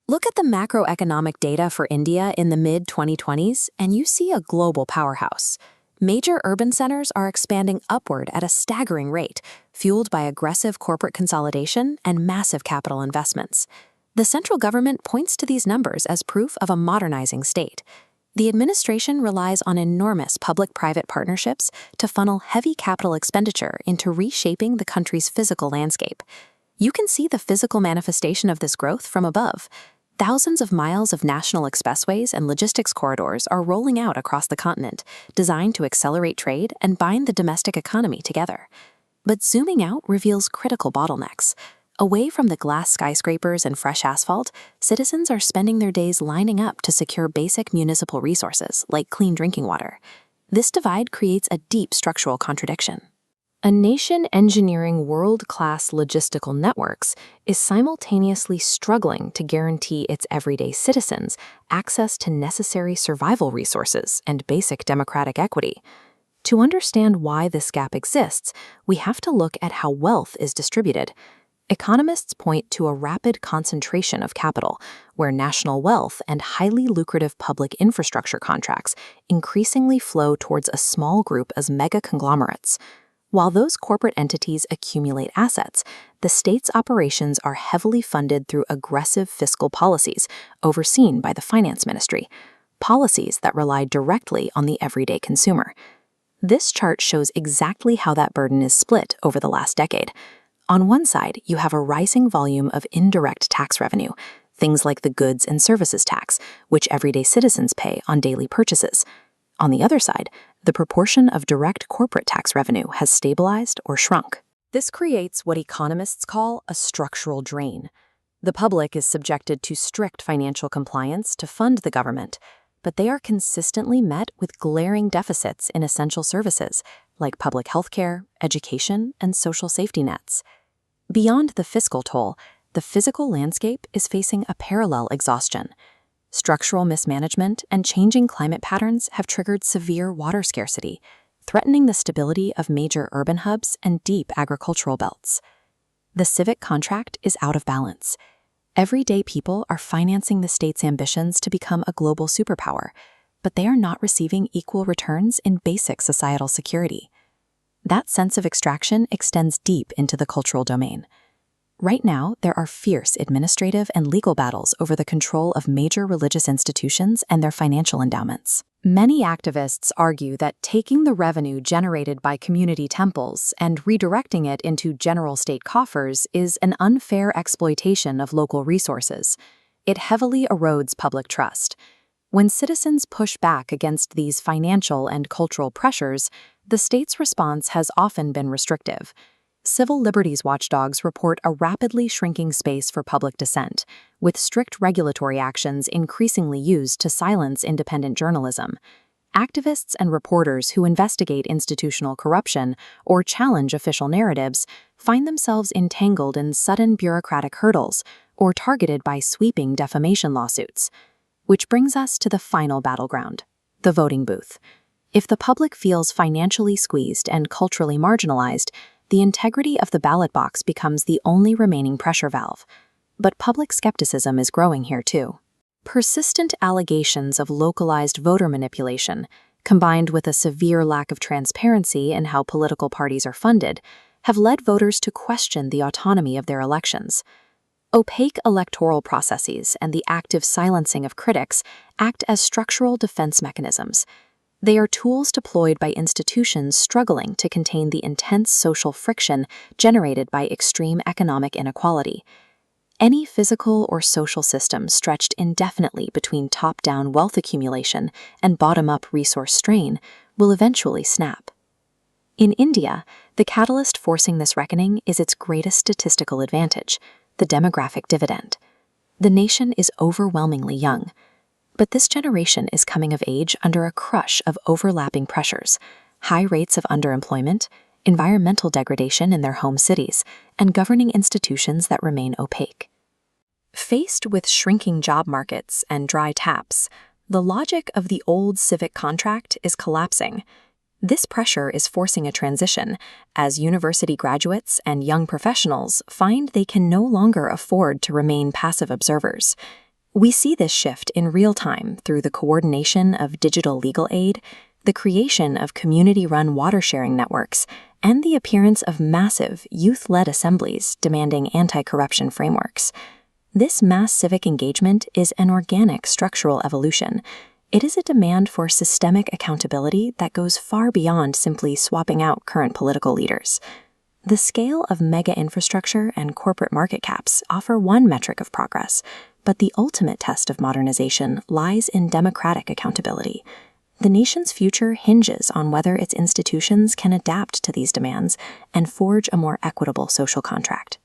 Look at the macroeconomic data for India in the mid-2020s, and you see a global powerhouse. Major urban centers are expanding upward at a staggering rate, fueled by aggressive corporate consolidation and massive capital investments. The central government points to these numbers as proof of a modernizing state. The administration relies on enormous public-private partnerships to funnel heavy capital expenditure into reshaping the country's physical landscape. You can see the physical manifestation of this growth from above. Thousands of miles of national expressways and logistics corridors are rolling out across the continent, designed to accelerate trade and bind the domestic economy together. But zooming out reveals critical bottlenecks. Away from the glass skyscrapers and fresh asphalt, citizens are spending their days lining up to secure basic municipal resources like clean drinking water. This divide creates a deep structural contradiction. A nation engineering world-class logistical networks is simultaneously struggling to guarantee its everyday citizens access to necessary survival resources and basic democratic equity. To understand why this gap exists, we have to look at how wealth is distributed. Economists point to a rapid concentration of capital, where national wealth and highly lucrative public infrastructure contracts increasingly flow towards a small group as mega-conglomerates. While those corporate entities accumulate assets, the state's operations are heavily funded through aggressive fiscal policies overseen by the finance ministry, policies that rely directly on the everyday consumer. This chart shows exactly how that burden is split over the last decade. On one side, you have a rising volume of indirect tax revenue, things like the goods and services tax, which everyday citizens pay on daily purchases. On the other side, the proportion of direct corporate tax revenue has stabilized or shrunk. This creates what economists call a structural drain. The public is subjected to strict financial compliance to fund the government, but they are consistently met with glaring deficits in essential services like public health care, education, and social safety nets. Beyond the fiscal toll, the physical landscape is facing a parallel exhaustion. Structural mismanagement and changing climate patterns have triggered severe water scarcity, threatening the stability of major urban hubs and deep agricultural belts. The civic contract is out of balance. Everyday people are financing the state's ambitions to become a global superpower, but they are not receiving equal returns in basic societal security. That sense of extraction extends deep into the cultural domain. Right now, there are fierce administrative and legal battles over the control of major religious institutions and their financial endowments. Many activists argue that taking the revenue generated by community temples and redirecting it into general state coffers is an unfair exploitation of local resources. It heavily erodes public trust. When citizens push back against these financial and cultural pressures, the state's response has often been restrictive. Civil liberties watchdogs report a rapidly shrinking space for public dissent, with strict regulatory actions increasingly used to silence independent journalism. Activists and reporters who investigate institutional corruption or challenge official narratives find themselves entangled in sudden bureaucratic hurdles or targeted by sweeping defamation lawsuits. Which brings us to the final battleground, the voting booth. If the public feels financially squeezed and culturally marginalized, the integrity of the ballot box becomes the only remaining pressure valve. But public skepticism is growing here too. Persistent allegations of localized voter manipulation, combined with a severe lack of transparency in how political parties are funded, have led voters to question the autonomy of their elections. Opaque electoral processes and the active silencing of critics act as structural defense mechanisms. They are tools deployed by institutions struggling to contain the intense social friction generated by extreme economic inequality. Any physical or social system stretched indefinitely between top-down wealth accumulation and bottom-up resource strain will eventually snap. In India, the catalyst forcing this reckoning is its greatest statistical advantage, the demographic dividend. The nation is overwhelmingly young. But this generation is coming of age under a crush of overlapping pressures, high rates of underemployment, environmental degradation in their home cities, and governing institutions that remain opaque. Faced with shrinking job markets and dry taps, the logic of the old civic contract is collapsing. This pressure is forcing a transition, as university graduates and young professionals find they can no longer afford to remain passive observers. We see this shift in real time through the coordination of digital legal aid, the creation of community-run water-sharing networks, and the appearance of massive youth-led assemblies demanding anti-corruption frameworks. This mass civic engagement is an organic structural evolution. It is a demand for systemic accountability that goes far beyond simply swapping out current political leaders. The scale of mega infrastructure and corporate market caps offer one metric of progress, but the ultimate test of modernization lies in democratic accountability. The nation's future hinges on whether its institutions can adapt to these demands and forge a more equitable social contract.